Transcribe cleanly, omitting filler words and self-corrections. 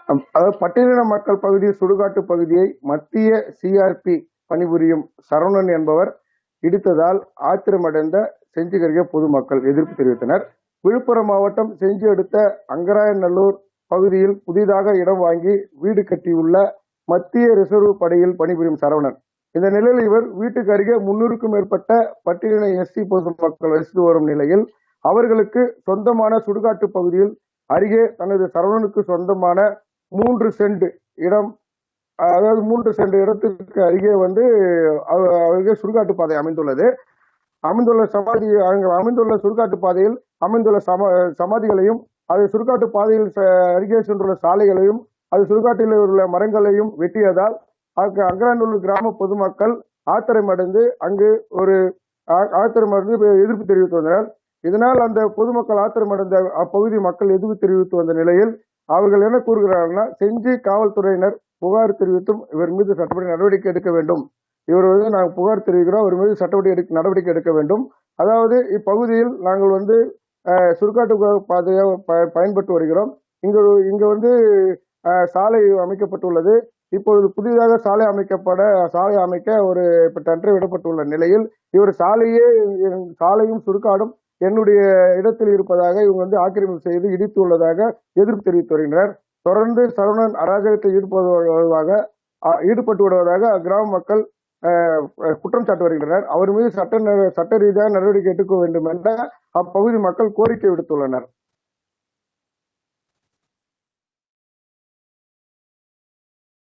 அதாவது பட்டியலின மக்கள் பகுதி சுடுகாட்டு பகுதியை மத்திய சிஆர்பி பணிபுரியும் சரவணன் என்பவர் இடித்ததால் ஆத்திரமடைந்த செஞ்சி அருகே பொதுமக்கள் எதிர்ப்பு தெரிவித்தனர். விழுப்புரம் மாவட்டம் செஞ்சி அடுத்த அங்கராயநல்லூர் பகுதியில் புதிதாக இடம் வாங்கி வீடு கட்டியுள்ள மத்திய ரிசர்வ் படையில் பணிபுரியும் சரவணன். இந்த நிலையில் இவர் வீட்டுக்கு அருகே 300க்கும் மேற்பட்ட பட்டியலின எஸ்சி பொதுமக்கள் வசித்து வரும் நிலையில் அவர்களுக்கு சொந்தமான சுடுகாட்டு பகுதியில் அருகே தனது சரவணனுக்கு சொந்தமான 3 சென்ட் இடம், அதாவது 3 சென்ட் இடத்திற்கு அருகே அவருக்கு சுடுகாட்டு பாதை அமைந்துள்ளது. அமைந்துள்ள சுடுகாட்டு பாதையில் அமைந்துள்ள சமாதிகளையும், அது சுடுகாட்டு பாதையில் அருகே சென்றுள்ள சாலைகளையும், அது சுடுகாட்டில் உள்ள மரங்களையும் வெட்டியதால் அங்கராயநல்லூர் கிராம பொதுமக்கள் ஆத்திரமடைந்து எதிர்ப்பு தெரிவித்து வந்தனர். இதனால் அந்த பொதுமக்கள் ஆத்திரமடைந்த அப்பகுதி மக்கள் எதிர்ப்பு தெரிவித்து வந்த நிலையில் அவர்கள் என்ன கூறுகிறார்கள், செஞ்சி காவல்துறையினர் புகார் தெரிவித்தும் இவர் மீது சட்டப்படி நடவடிக்கை எடுக்க வேண்டும். இவர் நாங்கள் புகார் தெரிவிக்கிறோம், அவர் மீது சட்டப்படி நடவடிக்கை எடுக்க வேண்டும். அதாவது இப்பகுதியில் நாங்கள் சுடுகாட்டு பாதையை பயன்பட்டு வருகிறோம். இங்க சாலை அமைக்கப்பட்டுள்ளது. இப்பொழுது புதிதாக சாலை அமைக்க ஒரு டெண்டர் விடப்பட்டுள்ள நிலையில் இவர் சாலையும் சுடுகாடும் என்னுடைய இடத்தில் இருப்பதாக இவங்க ஆக்கிரமிப்பு செய்து இடித்துள்ளதாக எதிர்ப்பு தெரிவித்து வருகின்றனர். தொடர்ந்து சரவணன் அராஜகத்தில் ஈடுபட்டு வருவதாக கிராம மக்கள் குற்றம் சாட்டி வருகின்றனர். அவர் மீது சட்ட ரீதியாக நடவடிக்கை எடுக்க வேண்டும் என்ற அப்பகுதி மக்கள் கோரிக்கை விடுத்துள்ளனர்.